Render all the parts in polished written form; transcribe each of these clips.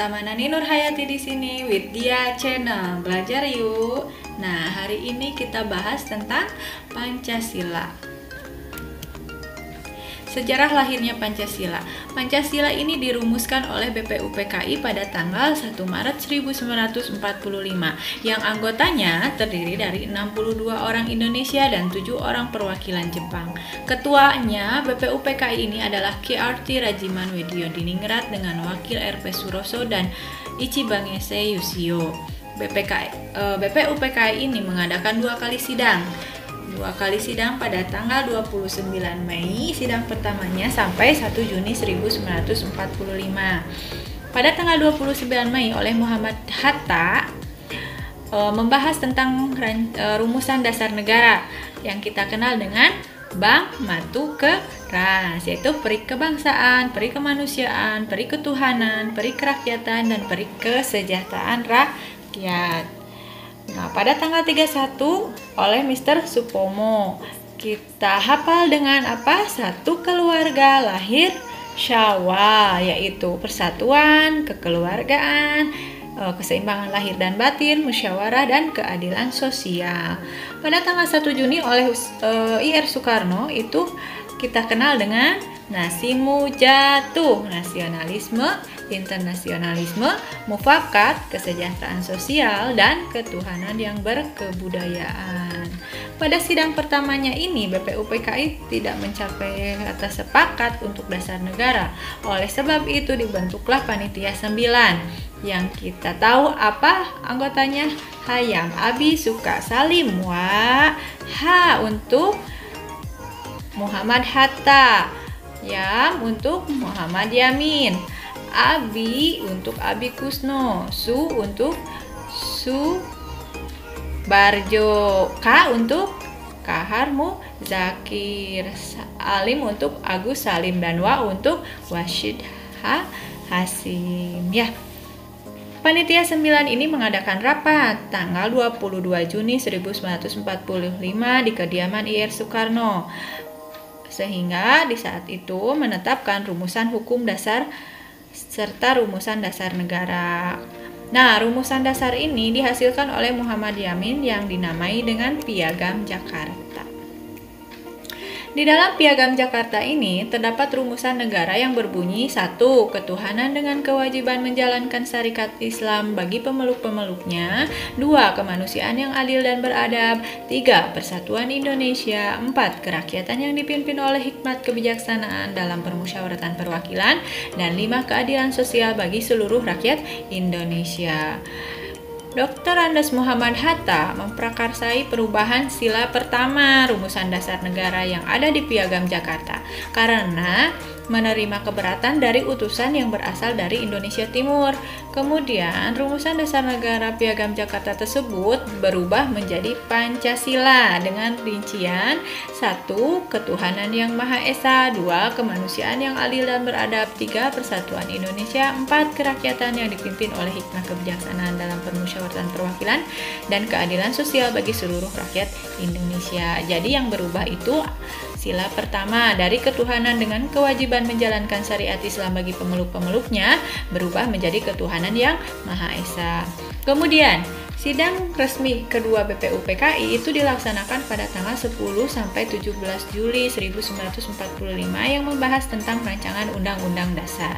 bersama Nani Nurhayati di sini with Dia Channel. Belajar yuk. Nah, hari ini kita bahas tentang Pancasila. Sejarah lahirnya Pancasila. Pancasila ini dirumuskan oleh BPUPKI pada tanggal 1 Maret 1945 yang anggotanya terdiri dari 62 orang Indonesia dan 7 orang perwakilan Jepang. Ketuanya BPUPKI ini adalah Ki-Arti Rajimanwedyo Diningrat dengan wakil RP Suroso dan Ichibangese Yushio. BPUPKI ini mengadakan dua kali sidang pada tanggal 29 Mei, sidang pertamanya sampai 1 Juni 1945. Pada tanggal 29 Mei oleh Muhammad Hatta membahas tentang rumusan dasar negara yang kita kenal dengan Bang Matu Keras, yaitu peri kebangsaan, peri kemanusiaan, peri ketuhanan, peri kerakyatan, dan peri kesejahteraan rakyat. Nah, pada tanggal 31 oleh Mr. Supomo, kita hafal dengan apa? Satu keluarga lahir Syawal, yaitu persatuan, kekeluargaan, keseimbangan lahir dan batin, musyawarah, dan keadilan sosial. Pada tanggal 1 Juni oleh Ir Soekarno itu kita kenal dengan Nasimu Jatuh, nasionalisme, internasionalisme, mufakat, kesejahteraan sosial, dan ketuhanan yang berkebudayaan. Pada sidang pertamanya ini, BPUPKI tidak mencapai kata sepakat untuk dasar negara. Oleh sebab itu dibentuklah Panitia 9 yang kita tahu apa anggotanya? Hayam Abi Suka Salim Wa Ha untuk Muhammad Hatta, Yam untuk Muhammad Yamin, Abi untuk Abi Kusno, Su untuk Su Barjo, K untuk Kahar Muzakir, Alim untuk Agus Salim, dan Wa untuk Wasyid Hasim. Ya. Panitia 9 ini mengadakan rapat tanggal 22 Juni 1945 di kediaman Ir Soekarno, sehingga di saat itu menetapkan rumusan hukum dasar serta rumusan dasar negara. Nah, rumusan dasar ini dihasilkan oleh Muhammad Yamin yang dinamai dengan Piagam Jakarta. Di dalam Piagam Jakarta ini terdapat rumusan negara yang berbunyi: 1. Ketuhanan dengan kewajiban menjalankan syariat Islam bagi pemeluk-pemeluknya. 2. Kemanusiaan yang adil dan beradab. 3. Persatuan Indonesia. 4. Kerakyatan yang dipimpin oleh hikmat kebijaksanaan dalam permusyawaratan perwakilan. Dan 5. Keadilan sosial bagi seluruh rakyat Indonesia. Dr. Andes Muhammad Hatta memprakarsai perubahan sila pertama rumusan dasar negara yang ada di Piagam Jakarta karena menerima keberatan dari utusan yang berasal dari Indonesia Timur. Kemudian, rumusan dasar negara Piagam Jakarta tersebut berubah menjadi Pancasila dengan rincian: 1. Ketuhanan yang Maha Esa. 2. Kemanusiaan yang adil dan beradab. 3. Persatuan Indonesia. 4. Kerakyatan yang dipimpin oleh hikmah kebijaksanaan dalam permusyawaratan perwakilan, dan keadilan sosial bagi seluruh rakyat Indonesia. Jadi yang berubah itu sila pertama, dari ketuhanan dengan kewajiban menjalankan syariat Islam bagi pemeluk-pemeluknya berubah menjadi ketuhanan yang Maha Esa. Kemudian, sidang resmi kedua BPUPKI itu dilaksanakan pada tanggal 10 sampai 17 Juli 1945 yang membahas tentang rancangan Undang-Undang Dasar.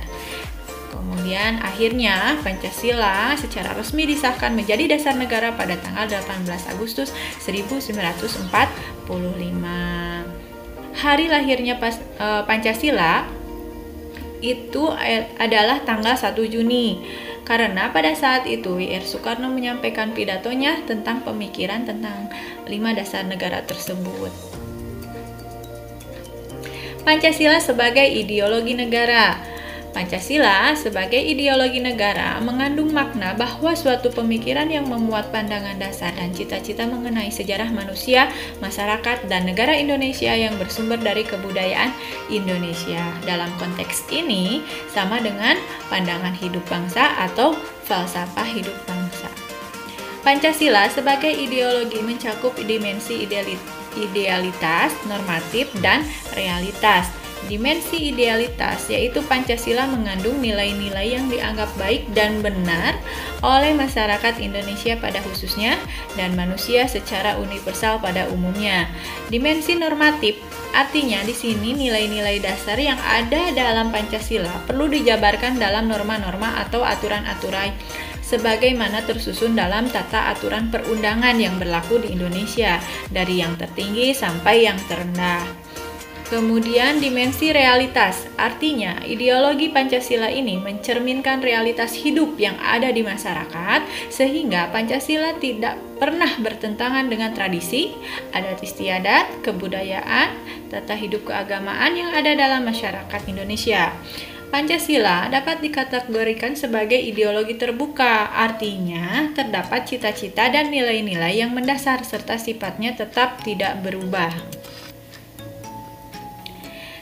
Kemudian akhirnya Pancasila secara resmi disahkan menjadi dasar negara pada tanggal 18 Agustus 1945. Hari lahirnya Pancasila itu adalah tanggal 1 Juni karena pada saat itu Ir Soekarno menyampaikan pidatonya tentang pemikiran tentang 5 dasar negara tersebut. Pancasila sebagai ideologi negara. Pancasila sebagai ideologi negara mengandung makna bahwa suatu pemikiran yang memuat pandangan dasar dan cita-cita mengenai sejarah manusia, masyarakat, dan negara Indonesia yang bersumber dari kebudayaan Indonesia. Dalam konteks ini sama dengan pandangan hidup bangsa atau falsafah hidup bangsa. Pancasila sebagai ideologi mencakup dimensi idealitas, normatif, dan realitas. Dimensi idealitas, yaitu Pancasila mengandung nilai-nilai yang dianggap baik dan benar oleh masyarakat Indonesia pada khususnya dan manusia secara universal pada umumnya. Dimensi normatif, artinya di sini nilai-nilai dasar yang ada dalam Pancasila perlu dijabarkan dalam norma-norma atau aturan-aturan sebagaimana tersusun dalam tata aturan perundangan yang berlaku di Indonesia, dari yang tertinggi sampai yang terendah. Kemudian dimensi realitas, artinya ideologi Pancasila ini mencerminkan realitas hidup yang ada di masyarakat sehingga Pancasila tidak pernah bertentangan dengan tradisi, adat istiadat, kebudayaan, tata hidup keagamaan yang ada dalam masyarakat Indonesia. Pancasila dapat dikategorikan sebagai ideologi terbuka, artinya terdapat cita-cita dan nilai-nilai yang mendasar serta sifatnya tetap tidak berubah.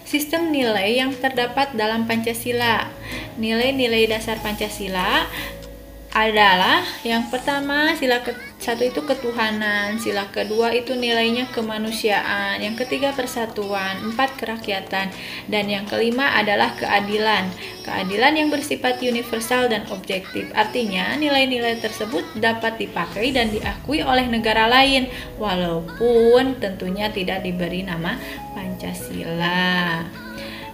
Sistem nilai yang terdapat dalam Pancasila. Nilai-nilai dasar Pancasila adalah yang pertama sila ke-1 itu ketuhanan, sila kedua itu nilainya kemanusiaan, yang ketiga persatuan, 4 kerakyatan, dan yang kelima adalah keadilan. Keadilan yang bersifat universal dan objektif, artinya nilai-nilai tersebut dapat dipakai dan diakui oleh negara lain walaupun tentunya tidak diberi nama Pancasila.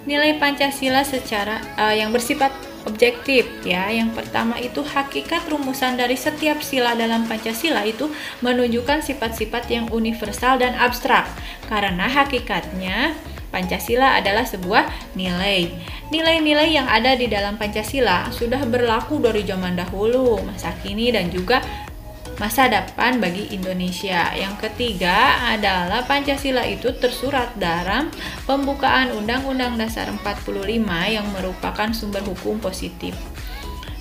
Nilai Pancasila secara yang bersifat objektif ya. Yang pertama itu hakikat rumusan dari setiap sila dalam Pancasila itu menunjukkan sifat-sifat yang universal dan abstrak. Karena hakikatnya Pancasila adalah sebuah nilai. Nilai-nilai yang ada di dalam Pancasila sudah berlaku dari zaman dahulu, masa kini dan juga masa depan bagi Indonesia. Yang ketiga adalah Pancasila itu tersurat dalam pembukaan Undang-Undang Dasar 45 yang merupakan sumber hukum positif.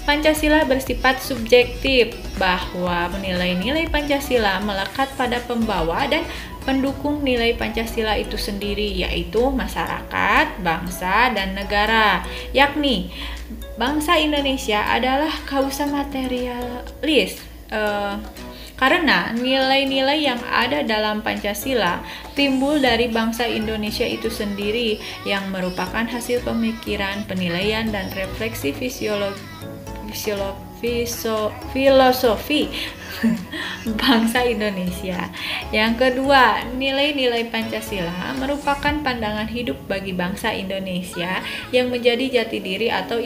Pancasila bersifat subjektif bahwa nilai-nilai Pancasila melekat pada pembawa dan pendukung nilai Pancasila itu sendiri, yaitu masyarakat, bangsa, dan negara. Yakni bangsa Indonesia adalah kausa materialis. Karena nilai-nilai yang ada dalam Pancasila timbul dari bangsa Indonesia itu sendiri yang merupakan hasil pemikiran, penilaian, dan refleksi filosofi bangsa Indonesia. Yang kedua, nilai-nilai Pancasila merupakan pandangan hidup bagi bangsa Indonesia yang menjadi jati diri atau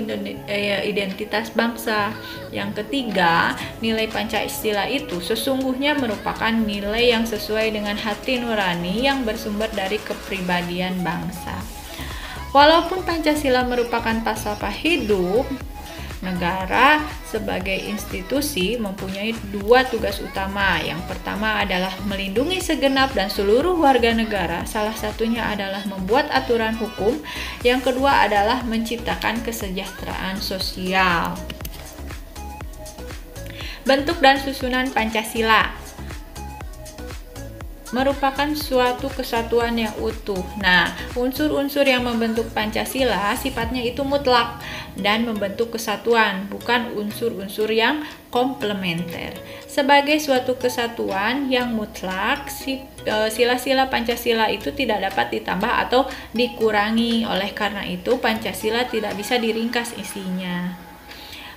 identitas bangsa. Yang ketiga, nilai Pancasila itu sesungguhnya merupakan nilai yang sesuai dengan hati nurani yang bersumber dari kepribadian bangsa. Walaupun Pancasila merupakan falsafah hidup, negara sebagai institusi mempunyai 2 tugas utama. Yang pertama adalah melindungi segenap dan seluruh warga negara. Salah satunya adalah membuat aturan hukum. Yang kedua adalah menciptakan kesejahteraan sosial. Bentuk dan susunan Pancasila merupakan suatu kesatuan yang utuh. Nah, unsur-unsur yang membentuk Pancasila sifatnya itu mutlak dan membentuk kesatuan, bukan unsur-unsur yang komplementer. Sebagai suatu kesatuan yang mutlak, sila-sila Pancasila itu tidak dapat ditambah atau dikurangi. Oleh karena itu, Pancasila tidak bisa diringkas isinya.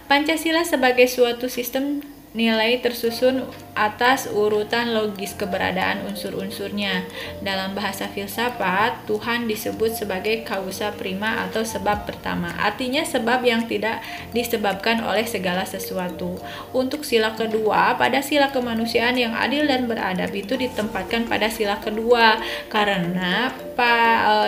Pancasila sebagai suatu sistem nilai tersusun atas urutan logis keberadaan unsur-unsurnya. Dalam bahasa filsafat, Tuhan disebut sebagai causa prima atau sebab pertama. Artinya sebab yang tidak disebabkan oleh segala sesuatu. Untuk sila kedua, pada sila kemanusiaan yang adil dan beradab itu ditempatkan pada sila kedua karena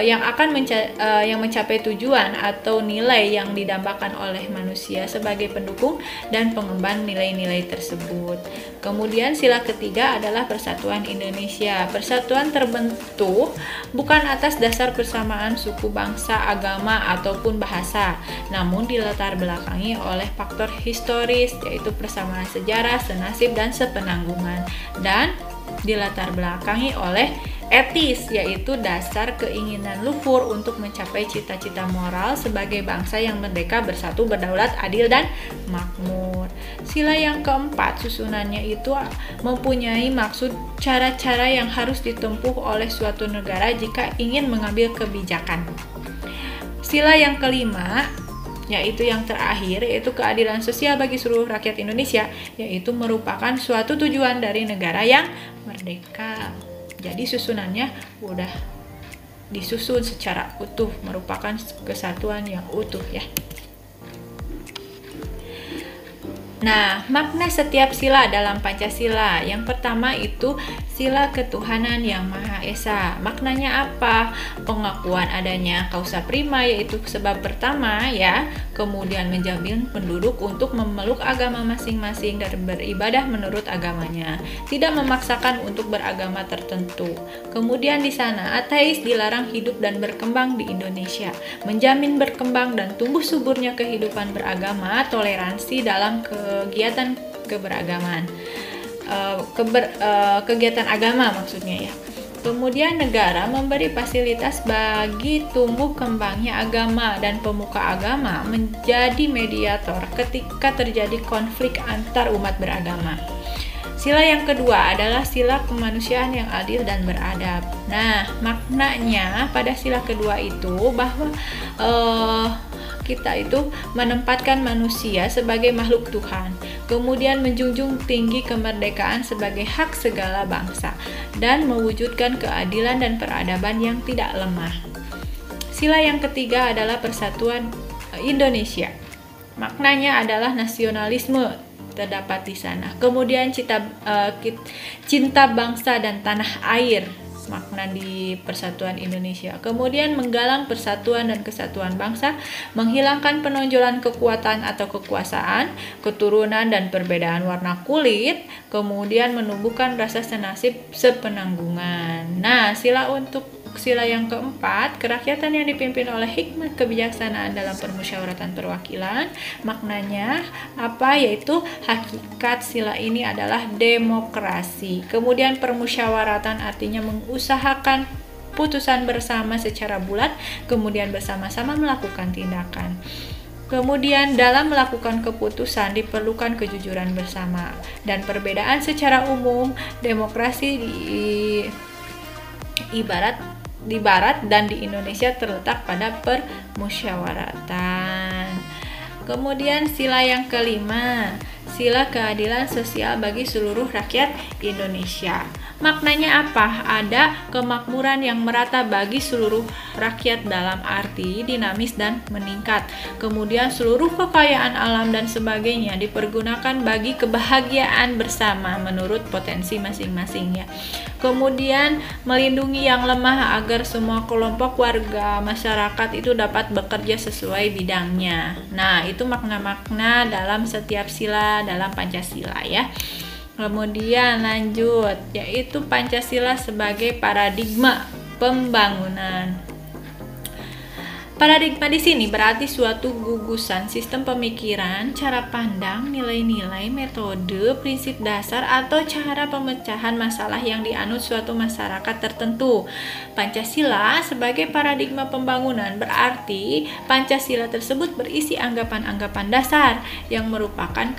yang mencapai tujuan atau nilai yang didambakan oleh manusia sebagai pendukung dan pengemban nilai-nilai tersebut. Kemudian sila ketiga adalah persatuan Indonesia. Persatuan terbentuk bukan atas dasar persamaan suku, bangsa, agama, ataupun bahasa, namun dilatar belakangi oleh faktor historis, yaitu persamaan sejarah, senasib, dan sepenanggungan, dan dilatar belakangi oleh etis, yaitu dasar keinginan luhur untuk mencapai cita-cita moral sebagai bangsa yang merdeka, bersatu, berdaulat, adil, dan makmur. Sila yang keempat susunannya itu mempunyai maksud cara-cara yang harus ditempuh oleh suatu negara jika ingin mengambil kebijakan. Sila yang kelima, yaitu yang terakhir, yaitu keadilan sosial bagi seluruh rakyat Indonesia, yaitu merupakan suatu tujuan dari negara yang merdeka. Jadi susunannya udah disusun secara utuh, merupakan kesatuan yang utuh ya. Nah, makna setiap sila dalam Pancasila. Yang pertama itu sila ketuhanan yang Maha Esa. Maknanya apa? Pengakuan adanya causa prima, yaitu sebab pertama ya. Kemudian menjamin penduduk untuk memeluk agama masing-masing dan beribadah menurut agamanya. Tidak memaksakan untuk beragama tertentu. Kemudian di sana ateis dilarang hidup dan berkembang di Indonesia. Menjamin berkembang dan tumbuh suburnya kehidupan beragama, toleransi dalam kegiatan keberagaman, kegiatan agama maksudnya ya. Kemudian negara memberi fasilitas bagi tumbuh kembangnya agama dan pemuka agama menjadi mediator ketika terjadi konflik antar umat beragama. Sila yang kedua adalah sila kemanusiaan yang adil dan beradab. Nah, maknanya pada sila kedua itu bahwa kita itu menempatkan manusia sebagai makhluk Tuhan, kemudian menjunjung tinggi kemerdekaan sebagai hak segala bangsa, dan mewujudkan keadilan dan peradaban yang tidak lemah. Sila yang ketiga adalah persatuan Indonesia. Maknanya adalah nasionalisme terdapat di sana. Kemudian cinta bangsa dan tanah air, makna di persatuan Indonesia. Kemudian menggalang persatuan dan kesatuan bangsa, menghilangkan penonjolan kekuatan atau kekuasaan, keturunan dan perbedaan warna kulit, kemudian menumbuhkan rasa senasib sepenanggungan. Nah, sila yang keempat, kerakyatan yang dipimpin oleh hikmat kebijaksanaan dalam permusyawaratan perwakilan. Maknanya apa? Yaitu hakikat sila ini adalah demokrasi. Kemudian permusyawaratan artinya mengusahakan putusan bersama secara bulat, kemudian bersama-sama melakukan tindakan. Kemudian dalam melakukan keputusan diperlukan kejujuran bersama. Dan perbedaan secara umum, demokrasi di Barat dan di Indonesia terletak pada permusyawaratan. Kemudian sila yang kelima, sila keadilan sosial bagi seluruh rakyat Indonesia. Maknanya apa? Ada kemakmuran yang merata bagi seluruh rakyat dalam arti dinamis dan meningkat. Kemudian seluruh kekayaan alam dan sebagainya dipergunakan bagi kebahagiaan bersama menurut potensi masing-masing ya. Kemudian melindungi yang lemah agar semua kelompok warga masyarakat itu dapat bekerja sesuai bidangnya. Nah, itu makna-makna dalam setiap sila dalam Pancasila ya. Kemudian lanjut, yaitu Pancasila sebagai paradigma pembangunan. Paradigma di sini berarti suatu gugusan sistem pemikiran, cara pandang, nilai-nilai, metode, prinsip dasar, atau cara pemecahan masalah yang dianut suatu masyarakat tertentu. Pancasila sebagai paradigma pembangunan berarti Pancasila tersebut berisi anggapan-anggapan dasar yang merupakan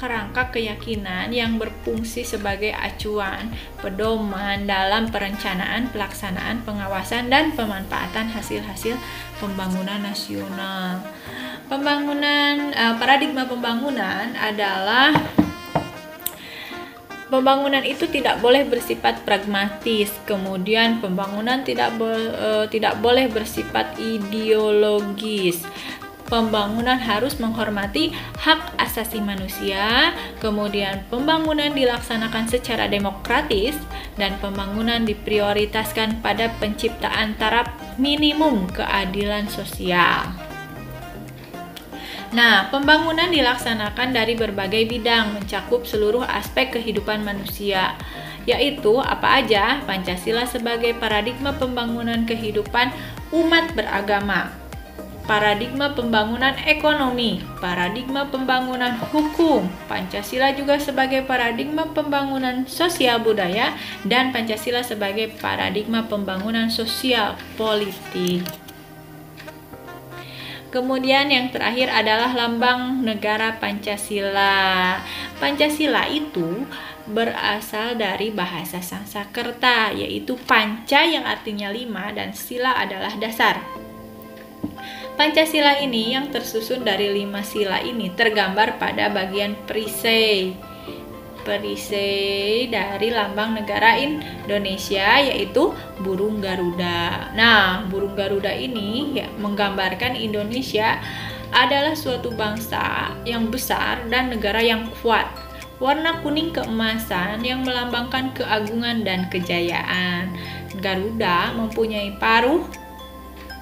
kerangka keyakinan yang berfungsi sebagai acuan pedoman dalam perencanaan, pelaksanaan, pengawasan, dan pemanfaatan hasil-hasil pembangunan nasional. Paradigma pembangunan adalah pembangunan itu tidak boleh bersifat pragmatis. Kemudian pembangunan tidak boleh bersifat ideologis. Pembangunan harus menghormati hak asasi manusia, kemudian pembangunan dilaksanakan secara demokratis, dan pembangunan diprioritaskan pada penciptaan taraf minimum keadilan sosial. Nah, pembangunan dilaksanakan dari berbagai bidang, mencakup seluruh aspek kehidupan manusia, yaitu apa aja? Pancasila sebagai paradigma pembangunan kehidupan umat beragama, paradigma pembangunan ekonomi, paradigma pembangunan hukum, Pancasila juga sebagai paradigma pembangunan sosial budaya, dan Pancasila sebagai paradigma pembangunan sosial politik. Kemudian yang terakhir adalah lambang negara Pancasila. Pancasila itu berasal dari bahasa Sanskerta, yaitu panca yang artinya 5 dan sila adalah dasar. Pancasila ini yang tersusun dari 5 sila ini tergambar pada bagian perisai dari lambang negara Indonesia, yaitu burung Garuda. Nah, burung Garuda ini ya menggambarkan Indonesia adalah suatu bangsa yang besar dan negara yang kuat. Warna kuning keemasan yang melambangkan keagungan dan kejayaan. Garuda mempunyai paruh,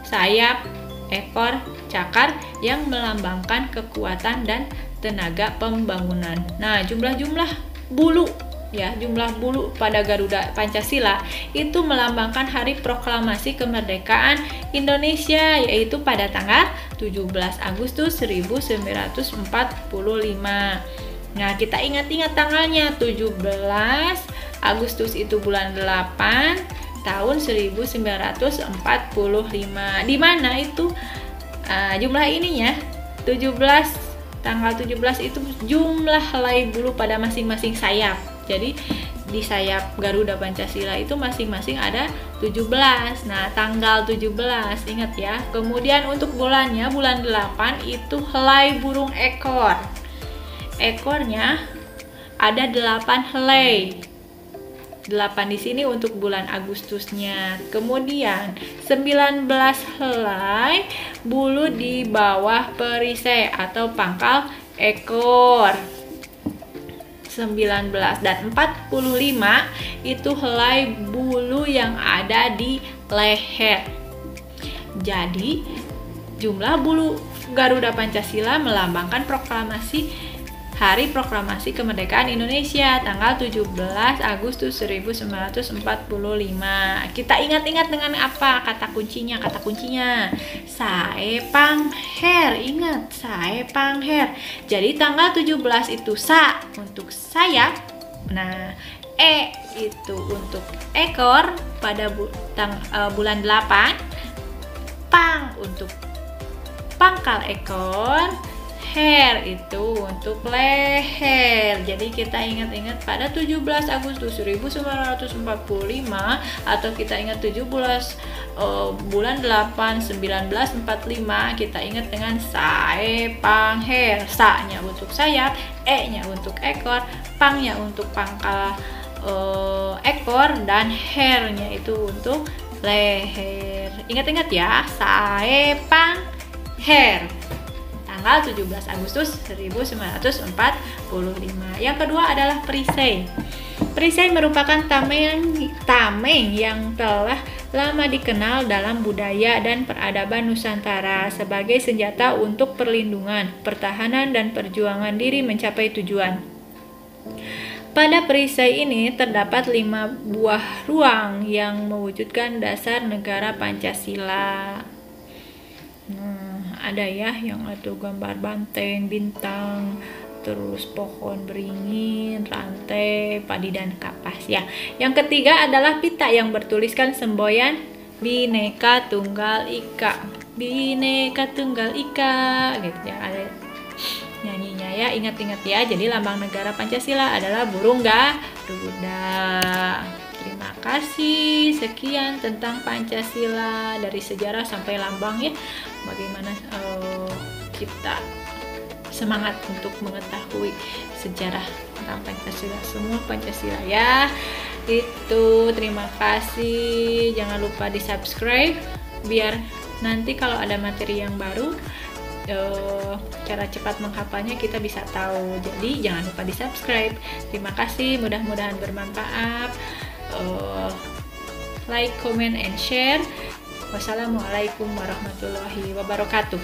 sayap, ekor, cakar yang melambangkan kekuatan dan tenaga pembangunan. Nah, jumlah bulu pada Garuda Pancasila itu melambangkan hari proklamasi kemerdekaan Indonesia, yaitu pada tanggal 17 Agustus 1945. Nah, kita ingat-ingat tanggalnya, 17 Agustus itu bulan 8 tahun 1945. Di mana itu jumlah ininya? Tanggal 17 itu jumlah helai bulu pada masing-masing sayap. Jadi di sayap Garuda Pancasila itu masing-masing ada 17. Nah, tanggal 17 ingat ya. Kemudian untuk bulannya, bulan 8 itu helai burung ekor. Ekornya ada 8 helai. 8 di sini untuk bulan Agustusnya. Kemudian 19 helai bulu di bawah perisai atau pangkal ekor. 19 dan 45 itu helai bulu yang ada di leher. Jadi jumlah bulu Garuda Pancasila melambangkan Hari Proklamasi Kemerdekaan Indonesia tanggal 17 Agustus 1945. Kita ingat-ingat dengan apa kata kuncinya? Saepangher. Ingat, saepangher. Jadi tanggal 17 itu sa untuk sayap. Nah, e itu untuk ekor pada bulan 8. Pang untuk pangkal ekor. Her itu untuk leher. Jadi kita ingat-ingat pada 17 Agustus 1945 atau kita ingat 17 bulan 8 1945, kita ingat dengan saepangher. Sa-nya untuk sayap, e-nya untuk ekor, pang-nya untuk pangkal ekor, dan her-nya itu untuk leher. Ingat-ingat ya, saepangher. Tanggal 17 Agustus 1945. Yang kedua adalah perisai. Perisai merupakan tameng yang telah lama dikenal dalam budaya dan peradaban Nusantara sebagai senjata untuk perlindungan, pertahanan, dan perjuangan diri mencapai tujuan. Pada perisai ini terdapat 5 buah ruang yang mewujudkan dasar negara Pancasila. Ada ya yang ada gambar banteng, bintang, terus pohon beringin, rantai, padi, dan kapas ya. Yang ketiga adalah pita yang bertuliskan semboyan Bhinneka Tunggal Ika. Bhinneka Tunggal Ika gitu ya, ada nyanyinya ya. Ingat-ingat ya. Jadi lambang negara Pancasila adalah burung Garuda. Terima kasih, sekian tentang Pancasila dari sejarah sampai lambang ya. Bagaimana kita semangat untuk mengetahui sejarah tentang Pancasila, semua Pancasila ya. Itu terima kasih. Jangan lupa di subscribe biar nanti kalau ada materi yang baru cara cepat menghafalnya kita bisa tahu. Jadi jangan lupa di subscribe. Terima kasih, mudah-mudahan bermanfaat. Like, comment, and share. Wassalamualaikum warahmatullahi wabarakatuh.